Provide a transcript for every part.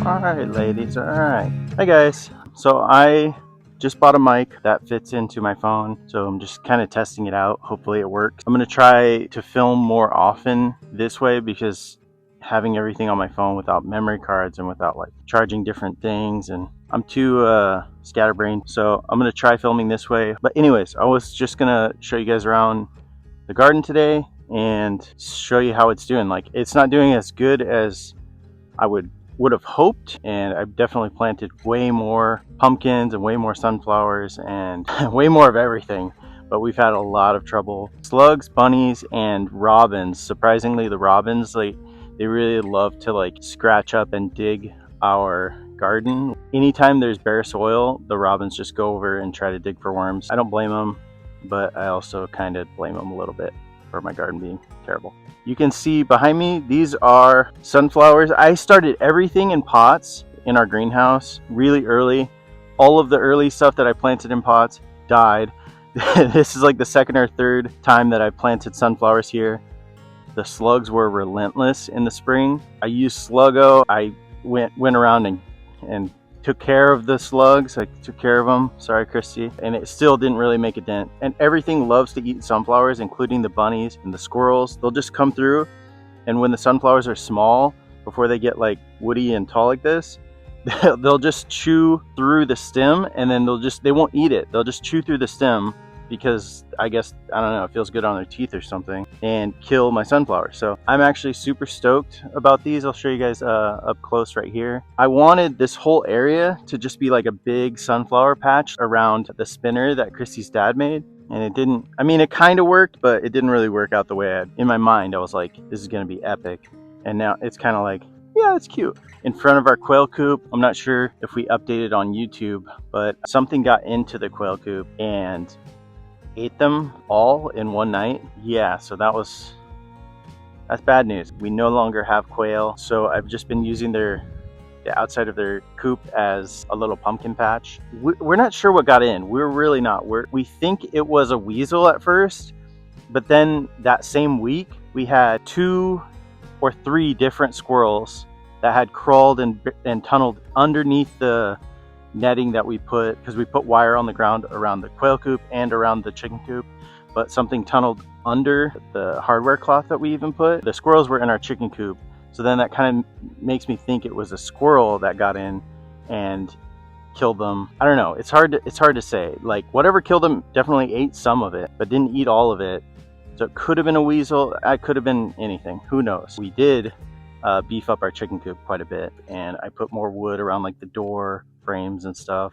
All right, ladies. All right. Hi, guys. So I just bought a mic that fits into my phone. So I'm just kind of testing it out. Hopefully it works. I'm going to try to film more often this way because having everything on my phone without memory cards and without like charging different things, and I'm too scatterbrained. So I'm going to try filming this way. But anyways, I was just going to show you guys around the garden today and show you how it's doing. Like, it's not doing as good as I would have hoped, and I've definitely planted way more pumpkins and way more sunflowers and way more of everything, but we've had a lot of trouble. Slugs, bunnies, and robins. Surprisingly, the robins, they really love to like scratch up and dig our garden. Anytime there's bare soil, the robins just go over and try to dig for worms. I don't blame them, but I also kind of blame them a little bit for my garden being terrible. You can see behind me, these are sunflowers. I started everything in pots in our greenhouse really early. All of the early stuff that I planted in pots died. This is like the second or third time that I planted sunflowers here. The slugs were relentless in the spring. I used Sluggo. I went around and took care of the slugs. I took care of them. Sorry, Christy. And it still didn't really make a dent. And everything loves to eat sunflowers, including the bunnies and the squirrels. They'll just come through, and when the sunflowers are small, before they get like woody and tall like this, they'll just chew through the stem, and then they won't eat it. They'll just chew through the stem because I guess, I don't know, it feels good on their teeth or something, and kill my sunflowers. So I'm actually super stoked about these. I'll show you guys up close right here. I wanted this whole area to just be like a big sunflower patch around the spinner that Christy's dad made. And it didn't, I mean, it kind of worked, but it didn't really work out the way in my mind. I was like, this is going to be epic. And now it's kind of like, yeah, it's cute. In front of our quail coop, I'm not sure if we updated on YouTube, but something got into the quail coop and ate them all in one night. Yeah, so that's bad news. We no longer have quail, so I've just been using the outside of their coop as a little pumpkin patch. We're not sure what got in. We're really not. We think it was a weasel at first, but then that same week we had 2 or 3 different squirrels that had crawled and tunneled underneath the netting that we put, because we put wire on the ground around the quail coop and around the chicken coop, but something tunneled under the hardware cloth that we even put. The squirrels were in our chicken coop, so then that kind of makes me think it was a squirrel that got in and killed them. I don't know, it's hard to say. Like, whatever killed them definitely ate some of it, but didn't eat all of it. So it could have been a weasel, it could have been anything, who knows. We did beef up our chicken coop quite a bit, and I put more wood around like the door frames and stuff.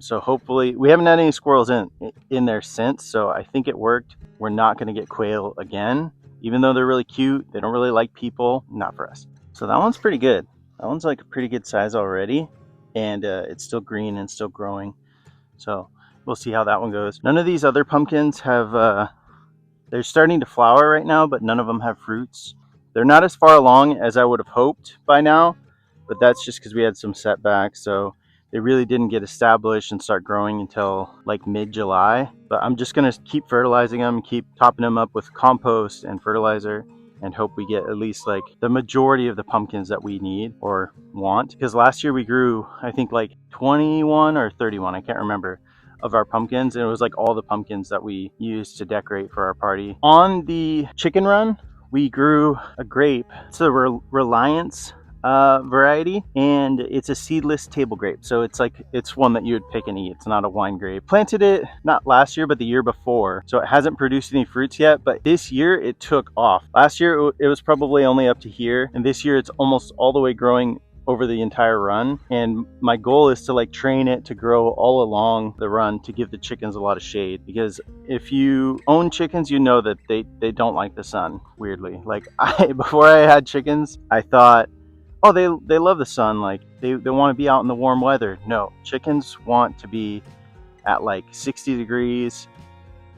So hopefully, we haven't had any squirrels in there since, so I think it worked. We're not going to get quail again, even though they're really cute. They don't really like people. Not for us. So that one's pretty good. That one's like a pretty good size already, and it's still green and still growing. So we'll see how that one goes. None of these other pumpkins have they're starting to flower right now, but none of them have fruits. They're not as far along as I would have hoped by now, but that's just because we had some setbacks. So they really didn't get established and start growing until like mid-July. But I'm just going to keep fertilizing them, keep topping them up with compost and fertilizer, and hope we get at least like the majority of the pumpkins that we need or want. Because last year we grew, I think, like 21 or 31, I can't remember, of our pumpkins, and it was like all the pumpkins that we used to decorate for our party. On the chicken run, we grew a grape. It's a Reliance variety, and it's a seedless table grape, so it's one that you would pick and eat. It's not a wine grape. Planted it not last year but the year before, so it hasn't produced any fruits yet, but this year it took off. Last year it was probably only up to here, and this year it's almost all the way growing over the entire run. And my goal is to like train it to grow all along the run to give the chickens a lot of shade, because if you own chickens, you know that they don't like the sun, weirdly. Like, before I had chickens, I thought, oh, they love the sun, like they want to be out in the warm weather. No, chickens want to be at like 60 degrees.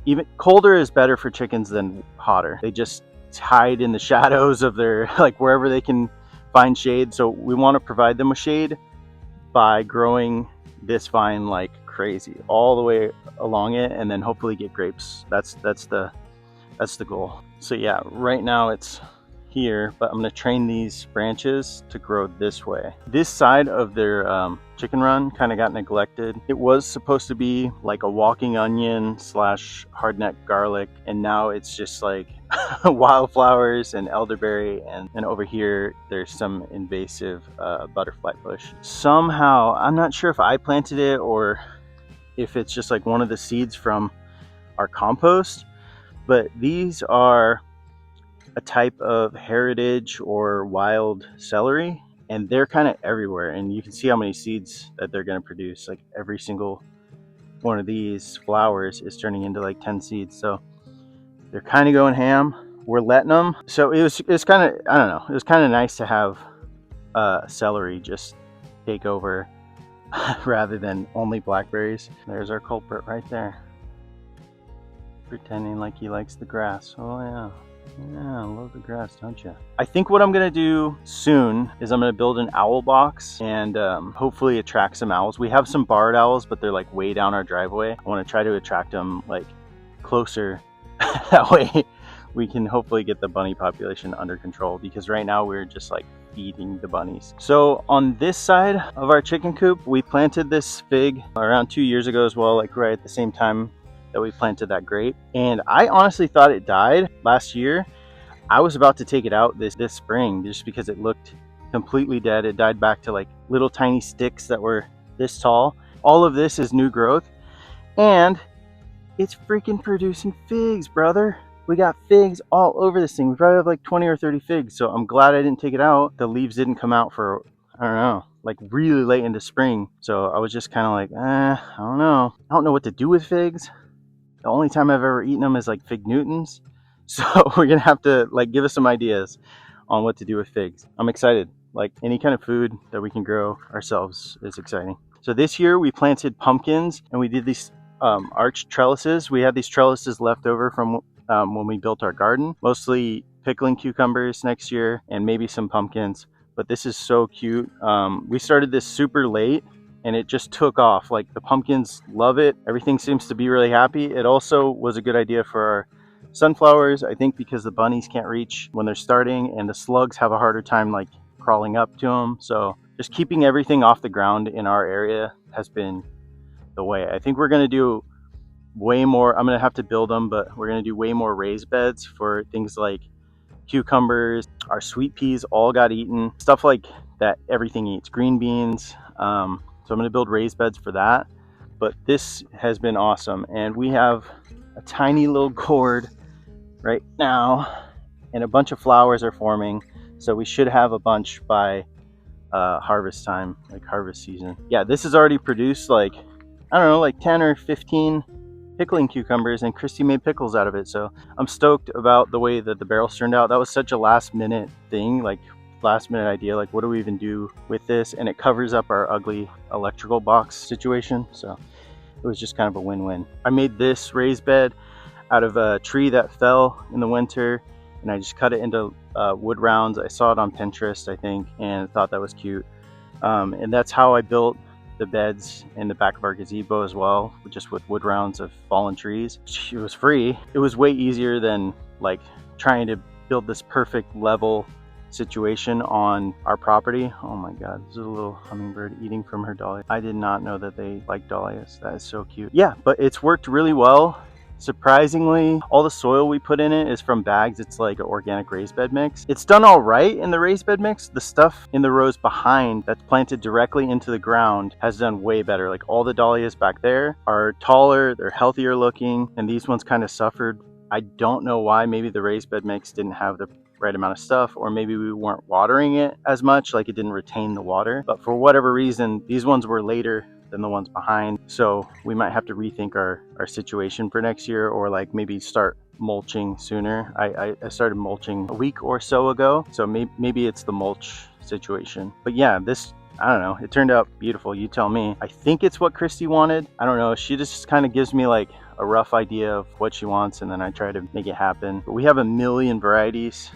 Even colder is better for chickens than hotter. They just hide in the shadows of their, like, wherever they can find shade. So we want to provide them with shade by growing this vine like crazy all the way along it, and then hopefully get grapes. That's the goal. So yeah, right now it's here, but I'm going to train these branches to grow this way. This side of their chicken run kind of got neglected. It was supposed to be like a walking onion slash hardneck garlic, and now it's just like wildflowers and elderberry, and over here there's some invasive butterfly bush. Somehow, I'm not sure if I planted it or if it's just like one of the seeds from our compost, but these are a type of heritage or wild celery, and they're kind of everywhere, and you can see how many seeds that they're going to produce. Like every single one of these flowers is turning into like 10 seeds, so they're kind of going ham. We're letting them. So it was kind of, I don't know, it was kind of nice to have celery just take over rather than only blackberries. There's our culprit right there, pretending like he likes the grass. Oh yeah. Yeah, I love the grass, don't you? I think what I'm gonna do soon is I'm gonna build an owl box and hopefully attract some owls. We have some barred owls, but they're like way down our driveway. I want to try to attract them like closer. That way we can hopefully get the bunny population under control, because right now we're just like feeding the bunnies. So on this side of our chicken coop, we planted this fig around 2 years ago as well, like right at the same time that we planted that grape, and I honestly thought it died last year. I was about to take it out this spring just because it looked completely dead. It died back to like little tiny sticks that were this tall. All of this is new growth, and it's freaking producing figs, brother. We got figs all over this thing. We probably have like 20 or 30 figs, so I'm glad I didn't take it out. The leaves didn't come out for, I don't know, like really late into spring, so I was just kind of like, I don't know. I don't know what to do with figs. The only time I've ever eaten them is like fig Newtons. So we're gonna have to like give us some ideas on what to do with figs. I'm excited. Like any kind of food that we can grow ourselves is exciting. So this year we planted pumpkins, and we did these arched trellises. We had these trellises left over from when we built our garden. Mostly pickling cucumbers next year and maybe some pumpkins. But this is so cute. We started this super late, and it just took off. Like the pumpkins love it. Everything seems to be really happy. It also was a good idea for our sunflowers, I think, because the bunnies can't reach when they're starting, and the slugs have a harder time like crawling up to them. So just keeping everything off the ground in our area has been the way. I think we're going to do way more. I'm going to have to build them, but we're going to do way more raised beds for things like cucumbers. Our sweet peas all got eaten. Stuff like that everything eats. Green beans. So I'm going to build raised beds for that. But this has been awesome. And we have a tiny little gourd right now, and a bunch of flowers are forming. So we should have a bunch by harvest time, like harvest season. Yeah, this has already produced like, I don't know, like 10 or 15 pickling cucumbers, and Christy made pickles out of it. So I'm stoked about the way that the barrels turned out. That was such a last minute thing, like last minute idea, like what do we even do with this? And it covers up our ugly electrical box situation, so it was just kind of a win-win. I made this raised bed out of a tree that fell in the winter, and I just cut it into wood rounds. I saw it on Pinterest, I think, and thought that was cute. And that's how I built the beds in the back of our gazebo as well, just with wood rounds of fallen trees. It was free. It was way easier than like trying to build this perfect level situation on our property. Oh my god, there's a little hummingbird eating from her dahlia. I did not know that they like dahlias. That is so cute. Yeah, but it's worked really well. Surprisingly, all the soil we put in it is from bags. It's like an organic raised bed mix. It's done all right in the raised bed mix. The stuff in the rows behind that's planted directly into the ground has done way better. Like all the dahlias back there are taller, they're healthier looking, and these ones kind of suffered. I don't know why. Maybe the raised bed mix didn't have the right amount of stuff, or maybe we weren't watering it as much, like it didn't retain the water. But for whatever reason, these ones were later than the ones behind, so we might have to rethink our situation for next year, or like maybe start mulching sooner. I started mulching a week or so ago, so maybe it's the mulch situation. But yeah, this, I don't know, it turned out beautiful. You tell me. I think it's what Christy wanted. I don't know, she just kind of gives me like a rough idea of what she wants, and then I try to make it happen. But we have a million varieties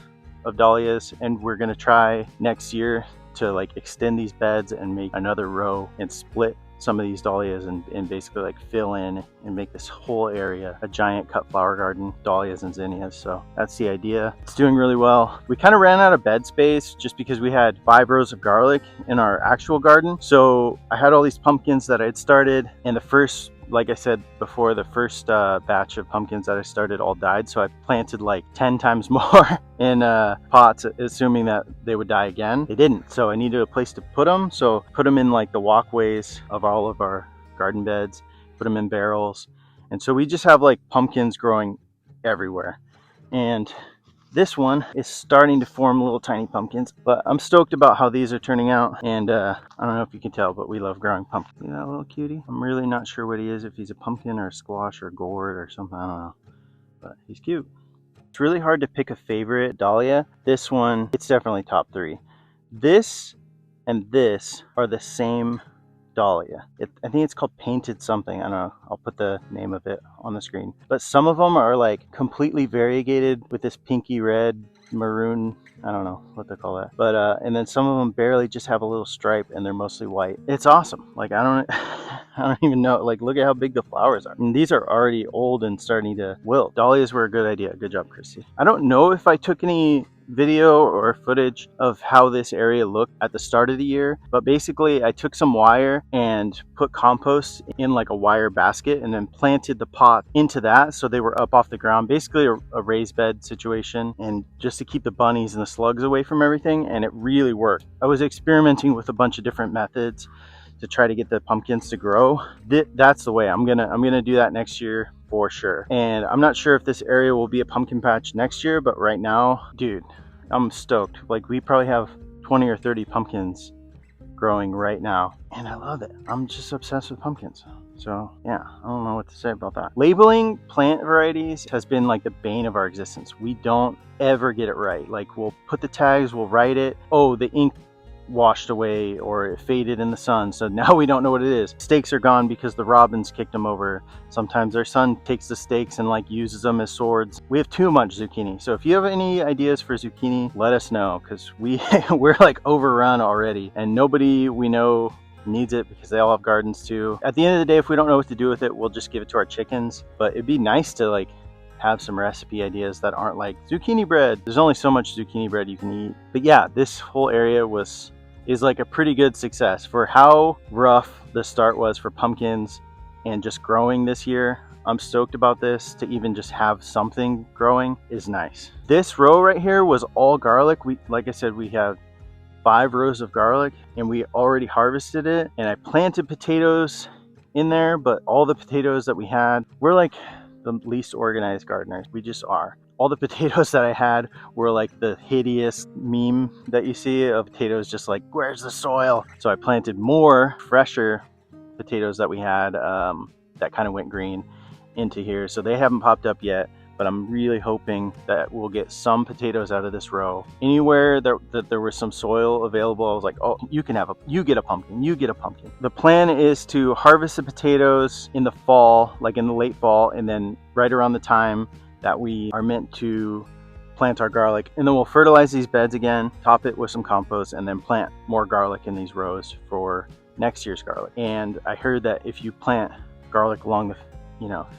of dahlias, and we're gonna try next year to like extend these beds and make another row and split some of these dahlias and basically like fill in and make this whole area a giant cut flower garden, dahlias and zinnias. So that's the idea. It's doing really well. We kind of ran out of bed space just because we had 5 rows of garlic in our actual garden. So I had all these pumpkins that I had started, and the first, like I said before, the first batch of pumpkins that I started all died. So I planted like 10 times more in pots, assuming that they would die again. They didn't. So I needed a place to put them. So put them in like the walkways of all of our garden beds, put them in barrels. And so we just have like pumpkins growing everywhere. And this one is starting to form little tiny pumpkins, but I'm stoked about how these are turning out. And I don't know if you can tell, but we love growing pumpkins. See that little cutie? I'm really not sure what he is, if he's a pumpkin or a squash or a gourd or something, I don't know, but he's cute. It's really hard to pick a favorite dahlia. This one, it's definitely top 3. This and this are the same dahlia. I think it's called painted something. I don't know. I'll put the name of it on the screen. But some of them are like completely variegated with this pinky red, maroon, I don't know what they call that. But and then some of them barely just have a little stripe and they're mostly white. It's awesome. Like I don't even know. Like look at how big the flowers are. And these are already old and starting to wilt. Dahlias were a good idea. Good job, Christy. I don't know if I took any video or footage of how this area looked at the start of the year, but basically I took some wire and put compost in like a wire basket and then planted the pot into that so they were up off the ground, basically a raised bed situation, and just to keep the bunnies and the slugs away from everything. And it really worked. I was experimenting with a bunch of different methods to try to get the pumpkins to grow. That's the way I'm gonna do that next year for sure. And I'm not sure if this area will be a pumpkin patch next year, but right now, dude, I'm stoked. Like we probably have 20 or 30 pumpkins growing right now, and I love it. I'm just obsessed with pumpkins. So yeah, I don't know what to say about that. Labeling plant varieties has been like the bane of our existence. We don't ever get it right. Like we'll put the tags, we'll write it. Oh, the ink washed away or it faded in the sun, so now we don't know what it is. Stakes are gone because the robins kicked them over. Sometimes our son takes the stakes and like uses them as swords. We have too much zucchini, so if you have any ideas for zucchini, let us know, because we're like overrun already and nobody we know needs it because they all have gardens too. At the end of the day, if we don't know what to do with it, we'll just give it to our chickens. But it'd be nice to like have some recipe ideas that aren't like zucchini bread. There's only so much zucchini bread you can eat. But yeah, this whole area is like a pretty good success for how rough the start was for pumpkins and just growing this year. I'm stoked about this. To even just have something growing is nice. This row right here was all garlic. Like I said, we have 5 rows of garlic and we already harvested it, and I planted potatoes in there, but all the potatoes that we had, we're like the least organized gardeners. We just are. All the potatoes that I had were like the hideous meme that you see of potatoes just like, where's the soil? So I planted more fresher potatoes that we had that kind of went green into here. So they haven't popped up yet, but I'm really hoping that we'll get some potatoes out of this row. Anywhere that there was some soil available, I was like, oh, you get a pumpkin, you get a pumpkin. The plan is to harvest the potatoes in the fall, like in the late fall, and then right around the time that we are meant to plant our garlic, and then we'll fertilize these beds again, top it with some compost, and then plant more garlic in these rows for next year's garlic. And I heard that if you plant garlic along the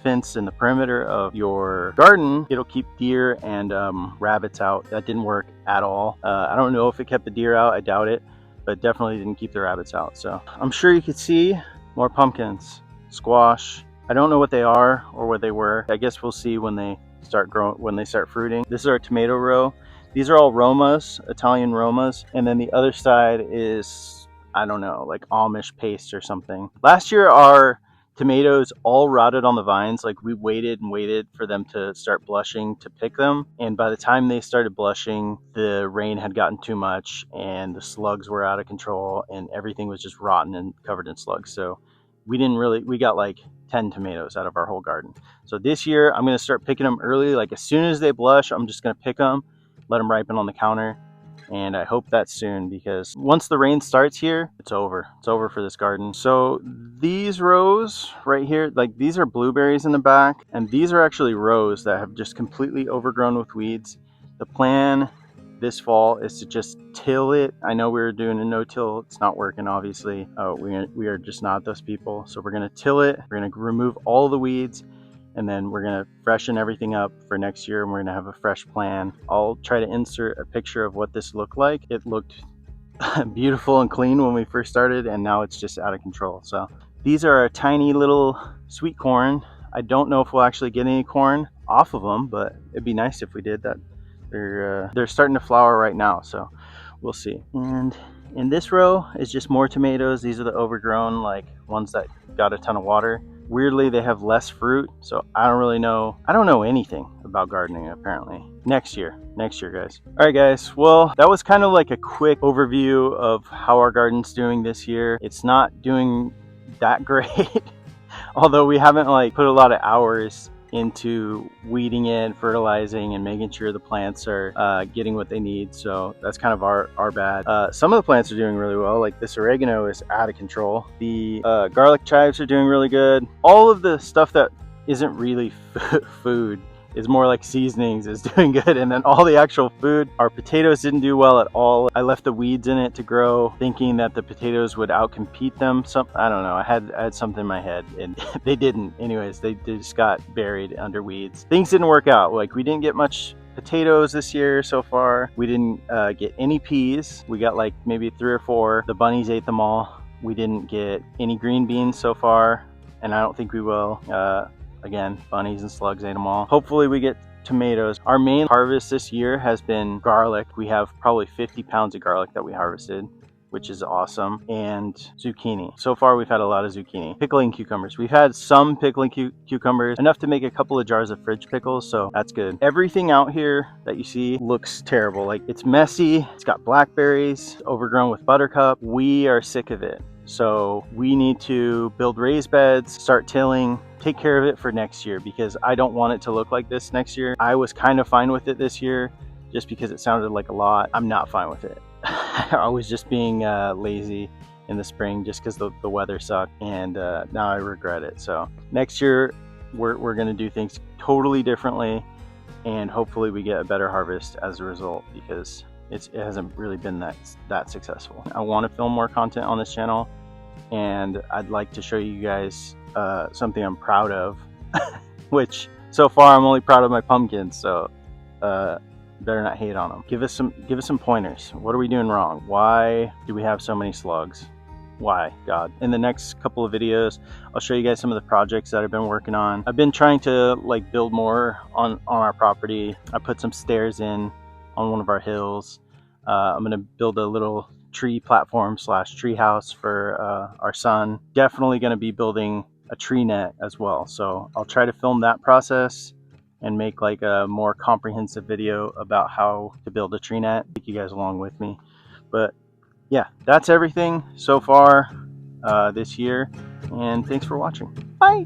fence in the perimeter of your garden, it'll keep deer and rabbits out. That didn't work at all. I don't know if it kept the deer out, I doubt it, but definitely didn't keep the rabbits out. So I'm sure you could see more pumpkins, squash. I don't know what they are or what they were. I guess we'll see when they start growing, when they start fruiting. This is our tomato row. These are all Romas, Italian Romas, and then the other side is, I don't know, like Amish paste or something. Last year our tomatoes all rotted on the vines. Like we waited and waited for them to start blushing to pick them, and by the time they started blushing, the rain had gotten too much and the slugs were out of control and everything was just rotten and covered in slugs. So we got like 10 tomatoes out of our whole garden. So this year I'm going to start picking them early. Like as soon as they blush, I'm just going to pick them, let them ripen on the counter. And I hope that's soon, because once the rain starts here, it's over. It's over for this garden. So these rows right here, like these are blueberries in the back, and these are actually rows that have just completely overgrown with weeds. The plan this fall is to just till it. I know we were doing a no-till. It's not working, obviously. We are just not those people. So we're going to till it. We're going to remove all the weeds, and then we're going to freshen everything up for next year, and we're going to have a fresh plan. I'll try to insert a picture of what this looked like. It looked beautiful and clean when we first started, and now it's just out of control. So these are our tiny little sweet corn. I don't know if we'll actually get any corn off of them, but it'd be nice if we did. That they're starting to flower right now, so we'll see. And in this row is just more tomatoes. These are the overgrown, like ones that got a ton of water. Weirdly, they have less fruit, so I don't know anything about gardening apparently. Next year guys. All right guys, well, that was kind of like a quick overview of how our garden's doing this year. It's not doing that great although we haven't like put a lot of hours into weeding it, fertilizing, and making sure the plants are getting what they need. So that's kind of our bad. Some of the plants are doing really well. Like this oregano is out of control. The garlic chives are doing really good. All of the stuff that isn't really food is more like seasonings is doing good. And then all the actual food, our potatoes didn't do well at all. I left the weeds in it to grow, thinking that the potatoes would outcompete them. I don't know, I had something in my head, and they didn't. Anyways, they just got buried under weeds. Things didn't work out. Like we didn't get much potatoes this year so far. We didn't get any peas. We got like maybe 3 or 4. The bunnies ate them all. We didn't get any green beans so far, and I don't think we will. Again, bunnies and slugs ate them all. Hopefully we get tomatoes. Our main harvest this year has been garlic. We have probably 50 pounds of garlic that we harvested, which is awesome, and zucchini. So far we've had a lot of zucchini. Pickling cucumbers. We've had some pickling cucumbers, enough to make a couple of jars of fridge pickles, so that's good. Everything out here that you see looks terrible. Like it's messy, it's got blackberries, overgrown with buttercup. We are sick of it. So we need to build raised beds, start tilling, take care of it for next year, because I don't want it to look like this next year. I was kind of fine with it this year just because it sounded like a lot. I'm not fine with it. I was just being lazy in the spring just because the weather sucked, and now I regret it. So next year we're going to do things totally differently, and hopefully we get a better harvest as a result, because it hasn't really been that successful. I want to film more content on this channel, and I'd like to show you guys something I'm proud of, which so far I'm only proud of my pumpkins, so better not hate on them. Give us some pointers. What are we doing wrong? Why do we have so many slugs? Why, God? In the next couple of videos, I'll show you guys some of the projects that I've been working on. I've been trying to like build more on our property. I put some stairs in on one of our hills. I'm gonna build a little tree platform / tree house for our son. Definitely gonna be building a tree net as well. So I'll try to film that process and make like a more comprehensive video about how to build a tree net. Take you guys along with me. But yeah, that's everything so far this year, and thanks for watching. Bye.